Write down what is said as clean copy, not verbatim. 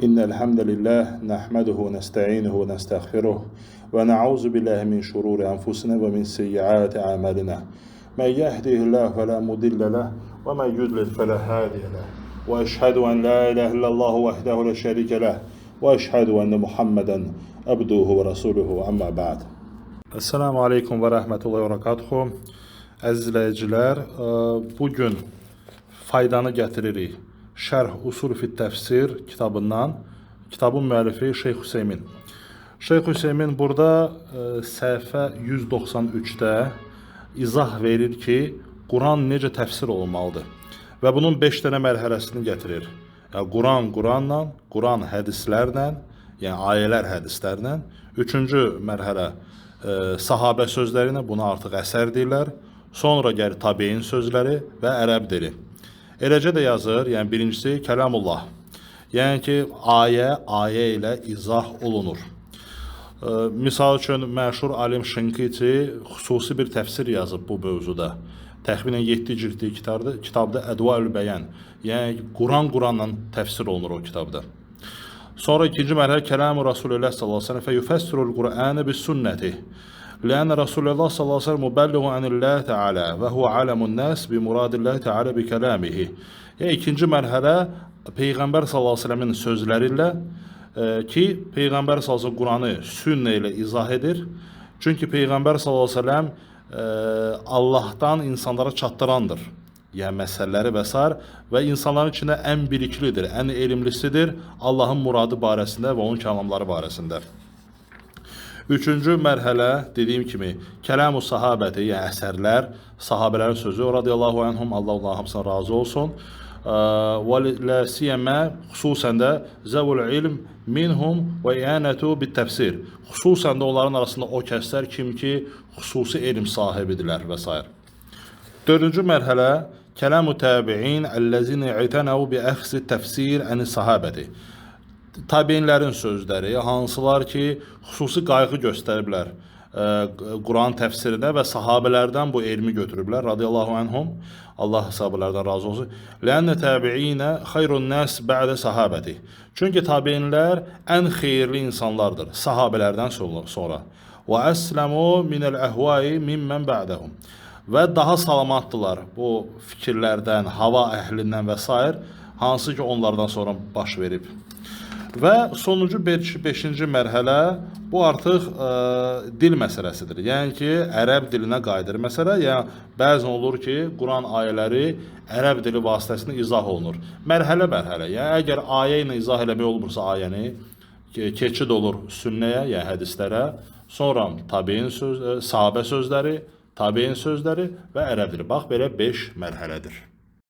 إن الحمد لله نحمده ونستعينه ونستغفره ونعوذ بالله من شرور أنفسنا ومن سيئات أعمالنا من يهده الله فلا مضل له ومن يضلل فلا هادي له وأشهد أن لا إله إلا الله وحده لا شريك له وأشهد أن محمدا عبده ورسوله أما بعد. Esselamu Aleyküm ve Rahmetullahi ve Berekatuhu. Əziz izləyicilər, bugün faydanı gətiririk Şərh Usul fi Təfsir kitabından. Kitabın müəllifi Şeyx Hüseymin. Şeyx Hüseymin burada səhifə 193-də izah verir ki, Quran necə təfsir olmalıdır. Və bunun 5 dənə mərhələsini gətirir. Yəni, Quran Quranla, Quran hədislərlə, yəni ayələr hədislərlə. Üçüncü mərhələ sahabə sözlərinə, buna artıq əsər deyirlər. Sonra gəlir tabein sözləri və ərəb dili. Eləcə də yazır, yəni birincisi kəlamullah. Yəni ki, ayə ilə izah olunur. Misal üçün, məşhur alim Şinkiti xüsusi bir təfsir yazıb bu mövzuda. Təxminən 7 ciltli kitabda Ədvaül Bəyən. Yəni, Quranla təfsir olunur o kitabda. Sonra ikinci mərhələ kəlam-ı Rasulullah sallallahu aleyhi ve sellem feyufessirul Qur'anı bis sünneti. Lənə Rasulullah sallallahu aleyhi ve sellem mübəlliğu anillah Teala və huve alemun nas bi muradillah Teala bi kəlamihi. Yəni, ikinci mərhələ Peyğəmbər sallallahu aleyhi ve sellemin sözləri ilə ki, Peyğəmbər sallallahu aleyhi ve sellem Quranı sünnə ilə izah edir. Çünki Peyğəmbər sallallahu aleyhi ve sellem Allahdan insanlara çatdırandır. Yəni məsələləri və s. və insanların içində ən biliklidir, ən elmlisidir Allahın muradı barəsində və onun kəlamları barəsində. Üçüncü mərhələ, dediyim kimi, kəlam-ı sahabəti, yəni əsərlər, sahabələrin sözü, radiyallahu anhum, Allah hamısına razı olsun. Və ləsiyyəmə, xüsusən də zəvul ilm minhum və iyanətu bit təfsir. Xüsusən də onların arasında o kəslər kim ki, xüsusi elm sahibidirlər və s. Dördüncü mərhələ, kəlam-ı təbi'in əlləzini itənəv bi əxsi təfsir əni sahabəti. Tabeinlərin sözləri, hansılar ki, xüsusi qayğı göstəriblər Quran təfsirinə və sahabələrdən bu elmi götürüblər, radiyallahu anhum, Allah sahabələrdən razı olsun. Lənnə təbi'inə xayrun nəs bə'də sahabəti. Çünki tabeinlər ən xeyirli insanlardır, sahabələrdən sonra. Və əsləmu minəl əhvai mimmən bə'dəhum. Və daha salamatdılar bu fikirlərdən, hava əhlindən və s. hansı ki onlardan sonra baş verib. Və sonuncu 5-ci mərhələ bu artıq dil məsələsidir. Yəni ki, ərəb dilinə qayıdır məsələ. Yəni, bəzən olur ki, Quran ayələri ərəb dili vasitəsində izah olunur. Mərhələ. Yəni, əgər ayə ilə izah eləmək olmursa ayəni, keçid olur sünnəyə, yəni hədislərə, sonra tabein sahabə sözləri, tabein sözləri və ərəb dili. Bax, belə 5 mərhələdir.